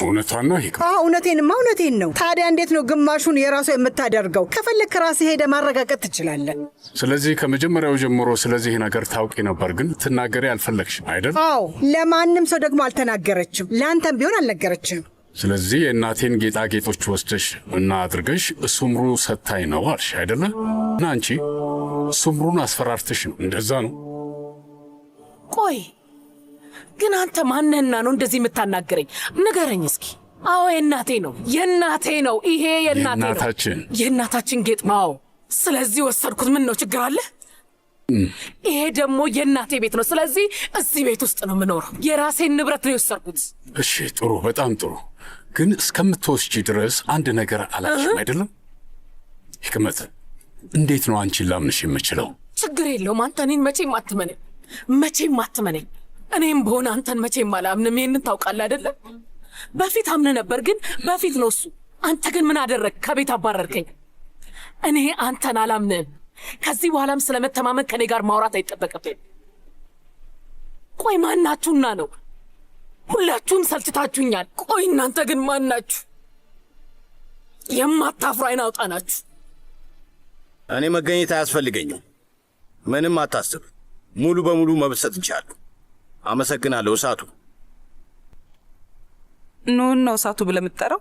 እውነቷን ነው ይሄ? እውነቴን ነው። ታዲያ እንዴት ነው ግማሹን የራሱ የምታደርገው? ከፈለክ ራስህ ሄደ ማረጋገጥ ትችላለህ። ስለዚህ ከመጀመሪያው ጀምሮ ስለዚህ ነገር ታውቂ ነበር፣ ግን ትናገሪ አልፈለግሽም አይደል? አዎ፣ ለማንም ሰው ደግሞ አልተናገረችም። ለአንተም ቢሆን አልነገረችም። ስለዚህ የእናቴን ጌጣጌጦች ወስደሽ እና አድርገሽ ሱምሩ ሰታይ ነው አልሽ አይደለ? እና አንቺ ሱምሩን አስፈራርተሽ ነው። እንደዛ ነው? ቆይ ግን አንተ ማንህና ነው እንደዚህ የምታናገረኝ? ንገረኝ እስኪ። አዎ የእናቴ ነው። ይሄ የእናታችን ጌጥ ነው። ስለዚህ ወሰድኩት። ምን ነው ችግር አለ? ይሄ ደግሞ የእናቴ ቤት ነው። ስለዚህ እዚህ ቤት ውስጥ ነው የምኖረው። የራሴን ንብረት ነው የወሰድኩት። እሺ ጥሩ፣ በጣም ጥሩ። ግን እስከምትወስጂ ድረስ አንድ ነገር አላልሽም አይደለም? ሕክመት፣ እንዴት ነው አንቺን ላምንሽ የምችለው? ችግር የለውም። አንተ እኔን መቼም አትመነኝ። እኔም በሆነ አንተን መቼም አላምንም። ይህንን ታውቃለህ አይደለም? በፊት አምነህ ነበር፣ ግን በፊት ነው እሱ። አንተ ግን ምን አደረግ? ከቤት አባረርከኝ። እኔ አንተን አላምንም። ከዚህ በኋላም ስለመተማመን ከኔ ጋር ማውራት አይጠበቅብኝ። ቆይ ማናችሁና ነው? ሁላችሁም ሰልችታችሁኛል። ቆይ እናንተ ግን ማናችሁ? የማታፍሩ አይን አውጣ ናችሁ። እኔ መገኘት አያስፈልገኝም። ምንም አታስብ። ሙሉ በሙሉ መብሰጥ እንችላለን። አመሰግናለሁ እሳቱ። ኑን ነው እሳቱ ብለህ የምትጠራው?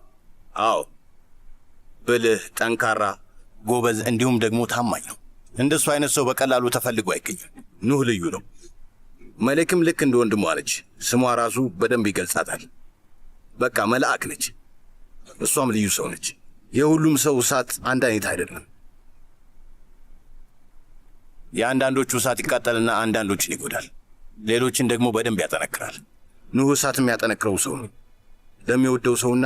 አዎ፣ ብልህ፣ ጠንካራ፣ ጎበዝ እንዲሁም ደግሞ ታማኝ ነው። እንደሱ አይነት ሰው በቀላሉ ተፈልጎ አይገኝም። ኑህ ልዩ ነው። መለክም ልክ እንደ ወንድሟ ነች። ስሟ ራሱ በደንብ ይገልጻታል። በቃ መልአክ ነች። እሷም ልዩ ሰው ነች። የሁሉም ሰው እሳት አንድ አይነት አይደለም። የአንዳንዶቹ እሳት ይቃጠልና አንዳንዶችን ይጎዳል፣ ሌሎችን ደግሞ በደንብ ያጠነክራል። ኑህ እሳት የሚያጠነክረው ሰው ነው። ለሚወደው ሰውና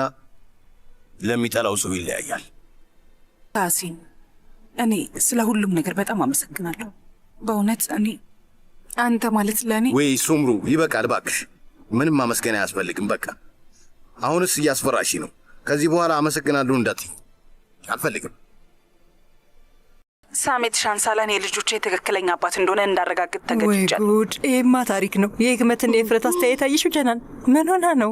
ለሚጠላው ሰው ይለያያል። ታሲን፣ እኔ ስለ ሁሉም ነገር በጣም አመሰግናለሁ። በእውነት አንተ ማለት ለእኔ። ወይ ሱምሩ፣ ይበቃል እባክሽ። ምንም ማመስገን አያስፈልግም። በቃ አሁንስ እያስፈራሽ ነው። ከዚህ በኋላ አመሰግናለሁ እንዳትይ አልፈልግም። ሳሜት ሻንሳላን የልጆቼ ትክክለኛ አባት እንደሆነ እንዳረጋግጥ ተገድጃለሁ። ወይ ጉድ! ይሄማ ታሪክ ነው። የሕክመትና የፍረት አስተያየት አየሽው? ጀናን ምን ሆና ነው?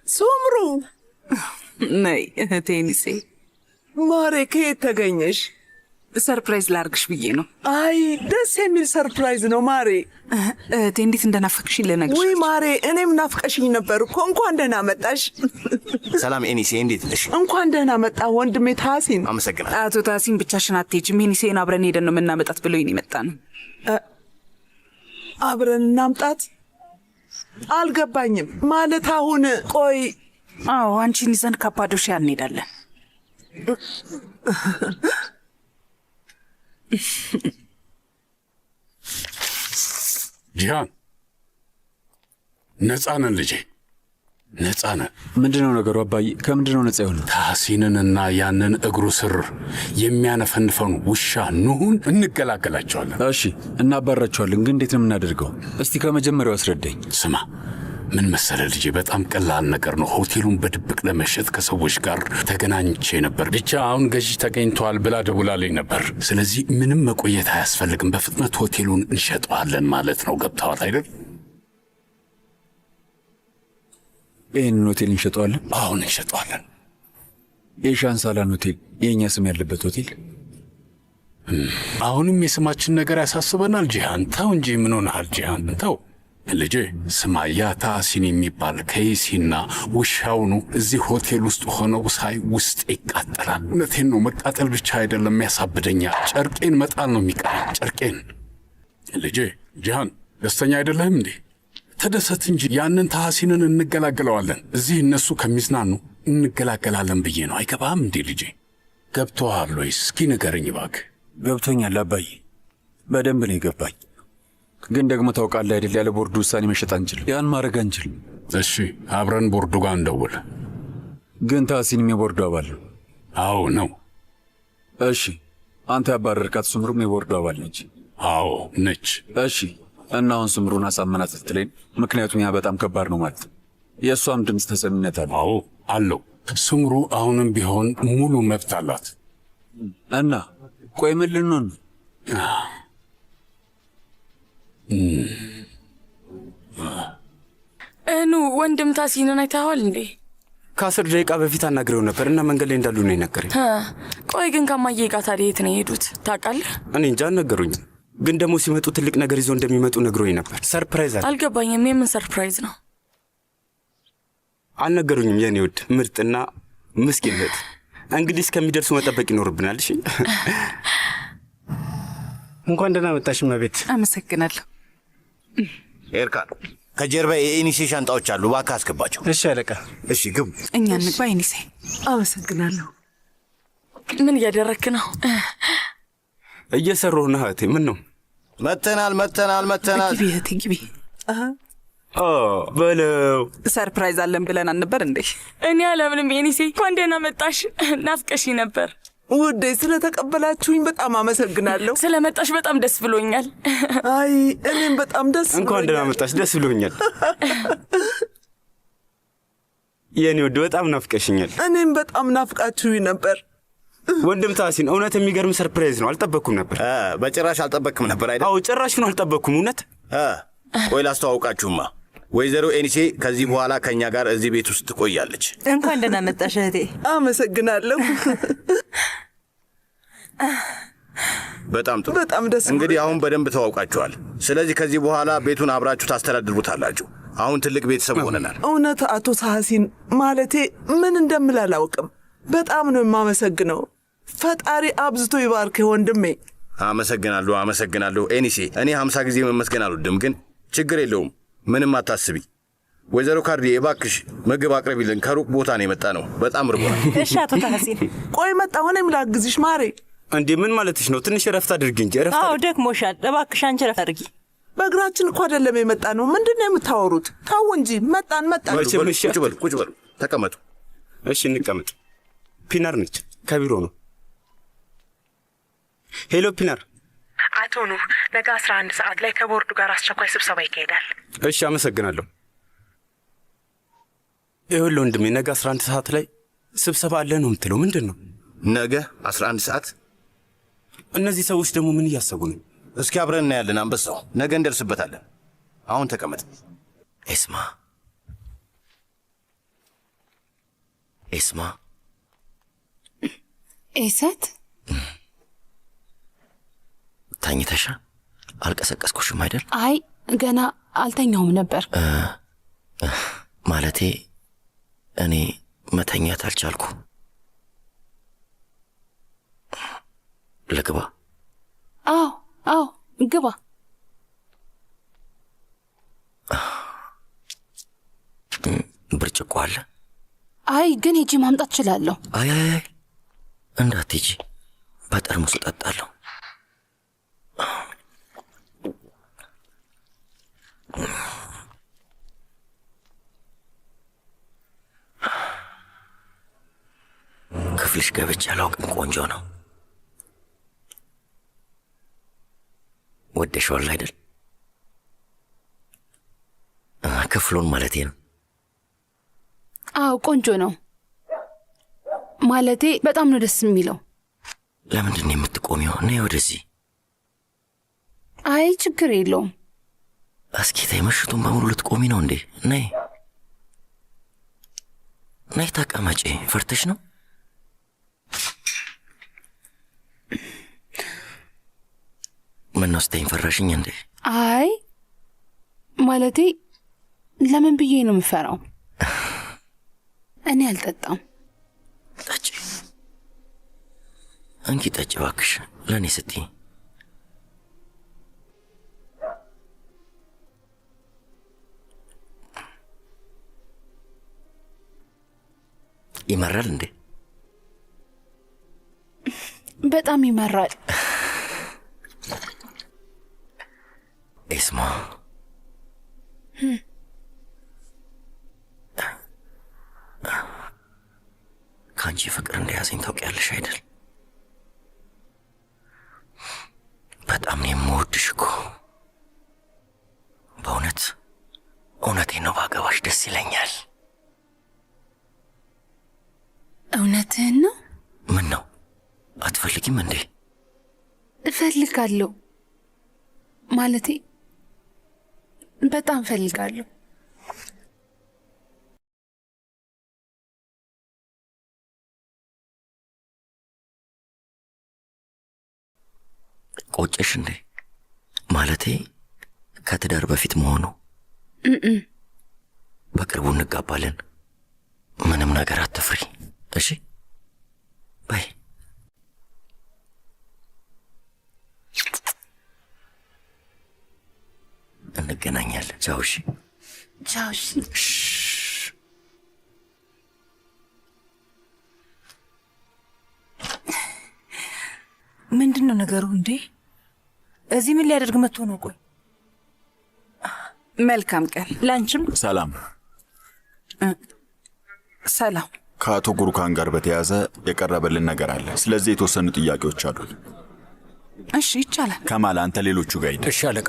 ሱምሩ ነይ እህቴ ኒሴ። ማሬ፣ ከየት ተገኘሽ? ሰርፕራይዝ ላርግሽ ብዬ ነው። አይ ደስ የሚል ሰርፕራይዝ ነው ማሬ። እህቴ እንዴት እንደናፈቅሽኝ ልነግርሽ። ወይ ማሬ፣ እኔም ናፍቀሽኝ ነበር እኮ። እንኳን ደህና መጣሽ። ሰላም ኤኒሴ፣ እንዴት ነሽ? እንኳን ደህና መጣ ወንድሜ ታሲን። አመሰግናለሁ። አቶ ታሲን ብቻሽን አትሄጂም። ኤኒሴን አብረን ሄደን ነው የምናመጣት ብሎኝ ነው የመጣን። አብረን እናምጣት? አልገባኝም። ማለት አሁን ቆይ። አዎ፣ አንቺን ይዘን ካፓዶሺያ እንሄዳለን። ጂሃን፣ ነፃ ነን ልጄ፣ ነፃ ነን። ምንድነው ነገሩ አባዬ? ከምንድነው ነፃ የሆነው? ታሲንንና ያንን እግሩ ስር የሚያነፈንፈውን ውሻ ኑሁን እንገላገላቸዋለን። እሺ፣ እናባራቸዋለን። ግን እንዴት ነው የምናደርገው? እስቲ ከመጀመሪያው አስረዳኝ። ስማ፣ ምን መሰለ ልጄ፣ በጣም ቀላል ነገር ነው። ሆቴሉን በድብቅ ለመሸጥ ከሰዎች ጋር ተገናኝቼ ነበር። ብቻ አሁን ገዢ ተገኝተዋል ብላ ደውላልኝ ነበር። ስለዚህ ምንም መቆየት አያስፈልግም። በፍጥነት ሆቴሉን እንሸጠዋለን ማለት ነው። ገብተዋል አይደል? ይህንን ሆቴል እንሸጠዋለን? አሁን እንሸጠዋለን። የሻንሳላን ሆቴል የእኛ ስም ያለበት ሆቴል? አሁንም የስማችን ነገር ያሳስበናል። ጂሃን ተው እንጂ። ምን ሆነሃል ጂሃን? ተው ልጄ። ስማ፣ ያ ታሲን የሚባል ከይሲና ውሻውኑ እዚህ ሆቴል ውስጥ ሆነው ሳይ ውስጥ ይቃጠላል። እውነቴን ነው። መቃጠል ብቻ አይደለም ያሳብደኛል። ጨርቄን መጣል ነው የሚቀረኝ። ጨርቄን። ልጄ ጂሃን፣ ደስተኛ አይደለህም እንዴ? ተደሰት እንጂ። ያንን ታሲንን እንገላገለዋለን። እዚህ እነሱ ከሚዝናኑ እንገላገላለን ብዬ ነው። አይገባም እንዴ ልጄ? ገብቶሃል ወይስ? እስኪ ንገረኝ እባክህ። ገብቶኛል አባዬ፣ በደንብ ነው የገባኝ። ግን ደግሞ ታውቃለህ አይደል፣ ያለ ቦርዱ ውሳኔ መሸጥ አንችልም። ያን ማድረግ አንችልም። እሺ፣ አብረን ቦርዱ ጋር እንደውል። ግን ታሲንም የቦርዱ አባል ነው። አዎ ነው። እሺ፣ አንተ ያባረርካት ሱምሩም የቦርዱ አባል ነች። አዎ ነች። እሺ፣ እና አሁን ሱምሩን አሳመናት ስትለኝ፣ ምክንያቱም ያ በጣም ከባድ ነው ማለት ነው። የእሷም ድምፅ ተሰሚነት አለ። አዎ አለው። ሱምሩ አሁንም ቢሆን ሙሉ መብት አላት። እና ቆይ ምን ልንሆን ነው? ወንድም ታሲንን አይተኸዋል እንዴ? ከ10 ደቂቃ በፊት አናግሬው ነበር እና መንገድ ላይ እንዳሉ ነው የነገረኝ። ቆይ ግን ከማዬ ጋር ታዲያ የት ነው የሄዱት ታውቃለህ? እኔ እንጃ አልነገሩኝም፣ ግን ደግሞ ሲመጡ ትልቅ ነገር ይዞ እንደሚመጡ ነግሮኝ ነበር። ሰርፕራይዝ አለ። አልገባኝም። የምን ሰርፕራይዝ ነው? አልነገሩኝም የኔ ውድ ምርጥና ምስኪን እህት። እንግዲህ እስከሚደርሱ መጠበቅ ይኖርብናል። እሺ እንኳን ደህና መጣሽ እመቤት። አመሰግናለሁ። ኤርካን ከጀርባ የኢኒሴ ሻንጣዎች አሉ፣ እባክህ አስገባቸው። እሺ አለቃ። እሺ ግቡ። እኛ እንግባ። ኢኒሴ አመሰግናለሁ። ምን እያደረክ ነው? እየሰራሁ ነው እህቴ። ምን ነው? መተናል። ግቢ እህቴ ግቢ። በለው ሰርፕራይዝ አለን ብለን አልነበር እንዴ? እኔ አላምንም። ኢኒሴ እንኳን ደህና መጣሽ። ናፍቀሽ ነበር ውዴ። ስለተቀበላችሁኝ በጣም አመሰግናለሁ። ስለመጣሽ በጣም ደስ ብሎኛል። አይ እኔም በጣም ደስ ብሎኛል። እንኳን ደህና መጣሽ። ደስ ብሎኛል የኔ ውድ፣ በጣም ናፍቀሽኛል። እኔም በጣም ናፍቃችሁኝ ነበር። ወንድም ታሲን፣ እውነት የሚገርም ሰርፕራይዝ ነው። አልጠበቅኩም ነበር። በጭራሽ አልጠበቅም ነበር አይደል? አዎ ጭራሽ ነው አልጠበቅኩም። እውነት ቆይ ላስተዋውቃችሁማ። ወይዘሮ ኤኒሴ ከዚህ በኋላ ከእኛ ጋር እዚህ ቤት ውስጥ ትቆያለች። እንኳን ደህና መጣሽ እህቴ። አመሰግናለሁ። በጣም ጥሩ። በጣም ደስ እንግዲህ አሁን በደንብ ተዋውቃችኋል። ስለዚህ ከዚህ በኋላ ቤቱን አብራችሁ ታስተዳድሩታላችሁ። አሁን ትልቅ ቤተሰብ ሆነናል። እውነት አቶ ታሲን፣ ማለቴ ምን እንደምል አላውቅም። በጣም ነው የማመሰግነው። ፈጣሪ አብዝቶ ይባርክ ወንድሜ። አመሰግናለሁ ኤኒሴ። እኔ 50 ጊዜ መመስገን አልወድም፣ ግን ችግር የለውም። ምንም አታስቢ። ወይዘሮ ካርዲ እባክሽ ምግብ አቅርቢልን። ከሩቅ ቦታ ነው የመጣ ነው። በጣም ርቦናል። እሺ አቶ ታሲን። ቆይ መጣሁ። እኔም ላግዝሽ ማሬ። እንዴ ምን ማለትሽ ነው? ትንሽ ረፍት አድርጊ እንጂ። ረፍት አዎ ደክሞሻል። እባክሽ አንቺ ረፍት አድርጊ። በእግራችን እኮ አይደለም የመጣ ነው። ምንድን ነው የምታወሩት? ታው እንጂ መጣን። ቁጭ በሉ ተቀመጡ። እሺ እንቀመጥ። ፒናር ነች፣ ከቢሮ ነው። ሄሎ ፒናር። አቶ ኑህ ነገ 11 ሰዓት ላይ ከቦርዱ ጋር አስቸኳይ ስብሰባ ይካሄዳል። እሺ አመሰግናለሁ። ይኸውልህ ወንድሜ፣ ነገ 11 ሰዓት ላይ ስብሰባ አለ ነው የምትለው? ምንድን ነው ነገ 11 ሰዓት? እነዚህ ሰዎች ደግሞ ምን እያሰቡ ነው? እስኪ አብረን እናያለን። አንበሳው ነገ እንደርስበታለን። አሁን ተቀመጥ። ኤስማ ኤሰት ተኝተሻ? አልቀሰቀስኩሽም አይደል? አይ ገና አልተኛውም ነበር። ማለቴ እኔ መተኛት አልቻልኩ። ልግባ? አዎ ግባ። ብርጭቆ አለ? አይ ግን ሂጂ ማምጣት እችላለሁ። አይ እንዳትሂጂ፣ በጠርሙስ እጠጣለሁ። ክፍልሽ ገብቼ አላውቅም። ቆንጆ ነው። ወደሽዋል አይደል? ክፍሉን ማለቴ ነው። አዎ ቆንጆ ነው። ማለቴ በጣም ነው ደስ የሚለው። ለምንድን ነው የምትቆሚው? ነይ ወደዚህ። አይ ችግር የለውም። እስኪ ተይ፣ ምሽቱን በሙሉ ልትቆሚ ነው እንዴ? ነይ ተቀመጪ። ፈርተሽ ነው? ምን ነው ስተኝ ፈራሽኝ እንዴ? አይ ማለቴ ለምን ብዬ ነው የምፈራው? እኔ አልጠጣም። ጠጪ እንኪ፣ ጠጪ እባክሽ፣ ለእኔ ስትይ። ይመራል እንዴ? በጣም ይመራል። ኤስማ ከአንቺ ፍቅር እንደያዘኝ ታውቂያለሽ አይደል? በጣም ነው የምወድሽ እኮ። በእውነት እውነቴን ነው። ባገባሽ ደስ ይለኛል። እውነትህን ነው? ምን ነው አትፈልጊም እንዴ? እፈልጋለሁ። ማለቴ በጣም እፈልጋለሁ። ቆጨሽ እንዴ? ማለቴ ከትዳር በፊት መሆኑ። በቅርቡ እንጋባለን። ምንም ነገር አትፍሪ እሺ? በይ እንገናኛለን። ቻው። እሺ ቻው። እሺ ምንድን ነው ነገሩ እንዴ? እዚህ ምን ሊያደርግ መጥቶ ነው? ቆይ መልካም ቀን ላንቺም። ሰላም። ሰላም። ከአቶ ጉሩካን ጋር በተያያዘ የቀረበልን ነገር አለ። ስለዚህ የተወሰኑ ጥያቄዎች አሉን። እሺ ይቻላል። ከማል አንተ ሌሎቹ ጋር ሂድ። እሺ አለቃ።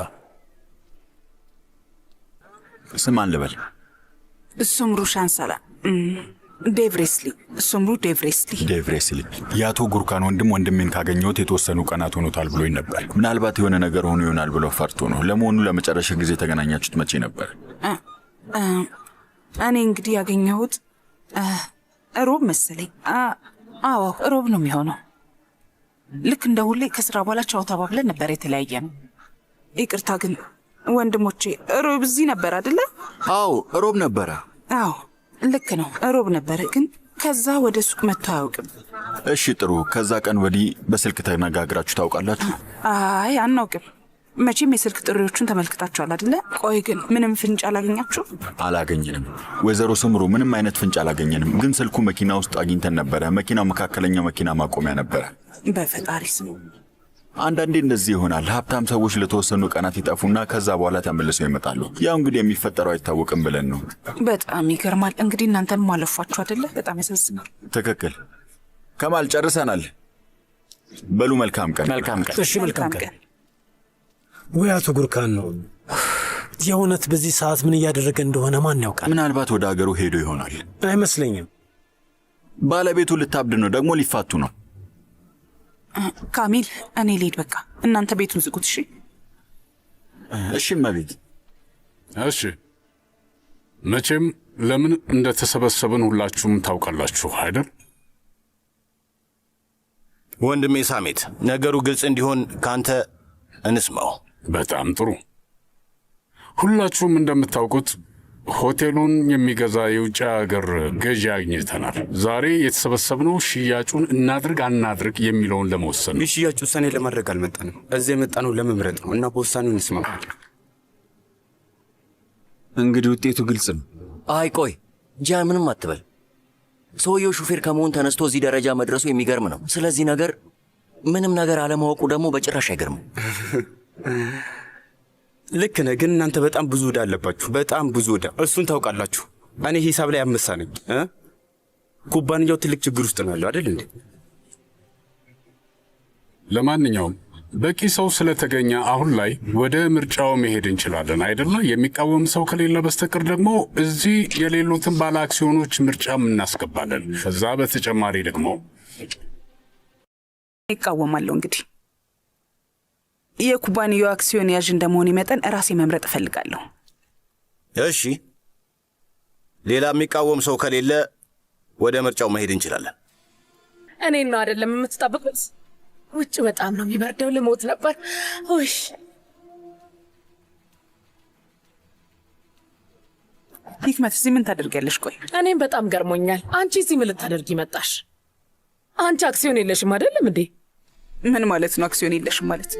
ስማን ልበል? ሱምሩ ሻንሰላ ዴቭሬስሊ። ሱምሩ ዴቭሬስሊ። ዴቭሬስሊ የአቶ ጉሩካን ወንድሜን ካገኘሁት የተወሰኑ ቀናት ሆኖታል ብሎኝ ነበር። ምናልባት የሆነ ነገር ሆኖ ይሆናል ብሎ ፈርቶ ነው። ለመሆኑ ለመጨረሻ ጊዜ የተገናኛችሁት መቼ ነበር? እኔ እንግዲህ ያገኘሁት ሮብ መሰለኝ። አዎ ሮብ ነው የሚሆነው። ልክ እንደ ሁሌ ከስራ በኋላ ቻው ተባብለን ነበር የተለያየ ነው። ይቅርታ ግን ወንድሞቼ፣ ሮብ እዚህ ነበር አይደለ? አዎ ሮብ ነበረ። አዎ ልክ ነው፣ ሮብ ነበረ። ግን ከዛ ወደ ሱቅ መጥቶ አያውቅም። እሺ ጥሩ። ከዛ ቀን ወዲህ በስልክ ተነጋግራችሁ ታውቃላችሁ? አይ አናውቅም። መቼም የስልክ ጥሪዎቹን ተመልክታችኋል አይደለ? ቆይ ግን ምንም ፍንጭ አላገኛችሁ? አላገኘንም ወይዘሮ ስምሩ፣ ምንም አይነት ፍንጭ አላገኘንም። ግን ስልኩ መኪና ውስጥ አግኝተን ነበረ። መኪናው መካከለኛው መኪና ማቆሚያ ነበረ። በፈጣሪ ስም። አንዳንዴ እንደዚህ ይሆናል። ሀብታም ሰዎች ለተወሰኑ ቀናት ይጠፉና ከዛ በኋላ ተመልሰው ይመጣሉ። ያው እንግዲህ የሚፈጠረው አይታወቅም ብለን ነው። በጣም ይገርማል። እንግዲህ እናንተን ማለፏችሁ አይደለ? በጣም ያሳዝናል። ትክክል። ከማል ጨርሰናል። በሉ መልካም ቀን። መልካም ቀን። እሺ መልካም ቀን። ወይ አቶ ጉሩካን ነው የእውነት በዚህ ሰዓት ምን እያደረገ እንደሆነ ማን ያውቃል? ምናልባት ወደ ሀገሩ ሄዶ ይሆናል። አይመስለኝም። ባለቤቱ ልታብድ ነው፣ ደግሞ ሊፋቱ ነው። ካሚል እኔ ልሂድ በቃ። እናንተ ቤቱን ዝጉት። እሺ እሺ እመቤት። እሺ መቼም ለምን እንደተሰበሰብን ሁላችሁም ታውቃላችሁ አይደል? ወንድሜ ሳሜት፣ ነገሩ ግልጽ እንዲሆን ካንተ እንስማው። በጣም ጥሩ። ሁላችሁም እንደምታውቁት ሆቴሉን የሚገዛ የውጭ ሀገር ገዢ አግኝተናል። ዛሬ የተሰበሰብነው ሽያጩን እናድርግ አናድርግ የሚለውን ለመወሰን ነው። የሽያጭ ውሳኔ ለማድረግ አልመጣንም። እዚህ የመጣነው ለመምረጥ ነው እና በውሳኔው እንስማ። እንግዲህ ውጤቱ ግልጽ ነው። አይ ቆይ ጃን፣ ምንም አትበል። ሰውየው ሹፌር ከመሆን ተነስቶ እዚህ ደረጃ መድረሱ የሚገርም ነው። ስለዚህ ነገር ምንም ነገር አለማወቁ ደግሞ በጭራሽ አይገርምም። ልክ ነህ፣ ግን እናንተ በጣም ብዙ ዕዳ አለባችሁ። በጣም ብዙ ዕዳ። እሱን ታውቃላችሁ። እኔ ሂሳብ ላይ አመሳ ነኝ። ኩባንያው ትልቅ ችግር ውስጥ ነው ያለው አይደል እንዴ? ለማንኛውም በቂ ሰው ስለተገኘ አሁን ላይ ወደ ምርጫው መሄድ እንችላለን አይደለ? የሚቃወም ሰው ከሌለ በስተቀር ደግሞ እዚህ የሌሉትን ባለ አክሲዮኖች ምርጫም እናስገባለን። ከዛ በተጨማሪ ደግሞ ይቃወማለሁ። እንግዲህ የኩባንያው አክሲዮን ያዥ እንደመሆኔ መጠን ራሴ መምረጥ እፈልጋለሁ። እሺ፣ ሌላ የሚቃወም ሰው ከሌለ ወደ ምርጫው መሄድ እንችላለን። እኔ ነው አይደለም የምትጠብቁት? ውጭ በጣም ነው የሚበርደው። ልሞት ነበር። ውይ ሂክመት፣ እዚህ ምን ታደርጊያለሽ? ቆይ እኔም በጣም ገርሞኛል። አንቺ እዚህ ምን ልታደርጊ መጣሽ? አንቺ አክሲዮን የለሽም አይደለም እንዴ? ምን ማለት ነው አክሲዮን የለሽም ማለት?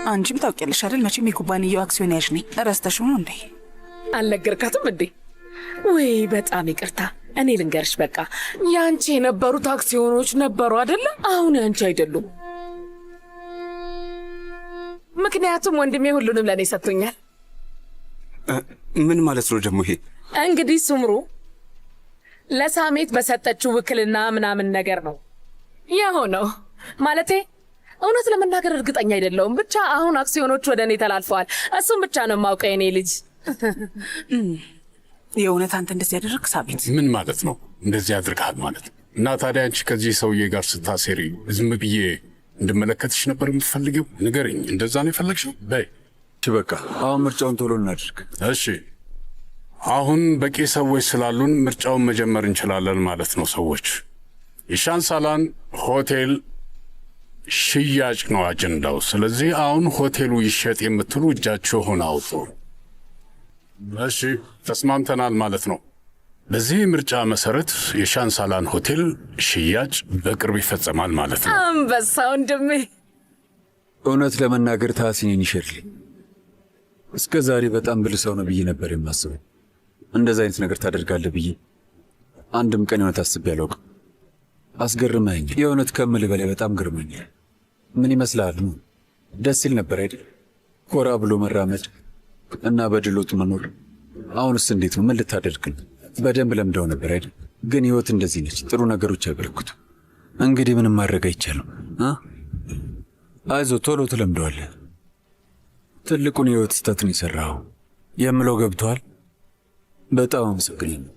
አንቺም ታውቂያለሽ አይደል? መቼም የኩባንያው አክሲዮን ያዥ ነኝ። ረስተሽው ነው እንዴ? አልነገርካትም እንዴ? ወይ በጣም ይቅርታ። እኔ ልንገርሽ፣ በቃ ያንቺ የነበሩት አክሲዮኖች ነበሩ አይደለ? አሁን ያንቺ አይደሉም። ምክንያቱም ወንድሜ ሁሉንም ለእኔ ሰጥቶኛል። ምን ማለት ነው ደግሞ ይሄ? እንግዲህ ሱምሩ ለሳሜት በሰጠችው ውክልና ምናምን ነገር ነው የሆነው። ማለቴ እውነት ለመናገር እርግጠኛ አይደለሁም። ብቻ አሁን አክሲዮኖች ወደ እኔ ተላልፈዋል። እሱም ብቻ ነው የማውቀው የኔ ልጅ። የእውነት አንተ እንደዚህ ያደረግ ሳሜት? ምን ማለት ነው እንደዚህ ያድርግሃል ማለት? እና ታዲያ አንቺ ከዚህ ሰውዬ ጋር ስታሴሪ ዝም ብዬ እንድመለከትሽ ነበር የምትፈልጊው? ንገረኝ። እንደዛ ነው የፈለግሽው? በይ በቃ አሁን ምርጫውን ቶሎ እናድርግ። እሺ፣ አሁን በቂ ሰዎች ስላሉን ምርጫውን መጀመር እንችላለን ማለት ነው። ሰዎች የሻንሳላን ሆቴል ሽያጭ ነው አጀንዳው። ስለዚህ አሁን ሆቴሉ ይሸጥ የምትሉ እጃችሁን አውጡ። እሺ ተስማምተናል ማለት ነው። በዚህ ምርጫ መሰረት የሻንሳላን ሆቴል ሽያጭ በቅርብ ይፈጸማል ማለት ነው። አንበሳ ወንድሜ። እውነት ለመናገር ታሲኔን ይሸርልኝ። እስከ ዛሬ በጣም ብልህ ሰው ነው ብዬ ነበር የማስበው። እንደዛ አይነት ነገር ታደርጋለህ ብዬ አንድም ቀን የሆነት አስቤ አላውቅም። አስገርመኝ። የእውነት ከምልህ በላይ በጣም ገርመኛል። ምን ይመስልሃል? ደስ ይል ነበር አይደል? ኮራ ብሎ መራመድ እና በድሎት መኖር። አሁንስ እንዴት ነው? ምን ልታደርግ ነው? በደንብ ለምደው ነበር አይደል? ግን ህይወት እንደዚህ ነች። ጥሩ ነገሮች ያበረክቱ። እንግዲህ ምንም ማድረግ አይቻልም። አይዞ፣ ቶሎ ትለምደዋለህ። ትልቁን የህይወት ስህተትን የሰራው የምለው ገብቷል። በጣም አመሰግናለሁ።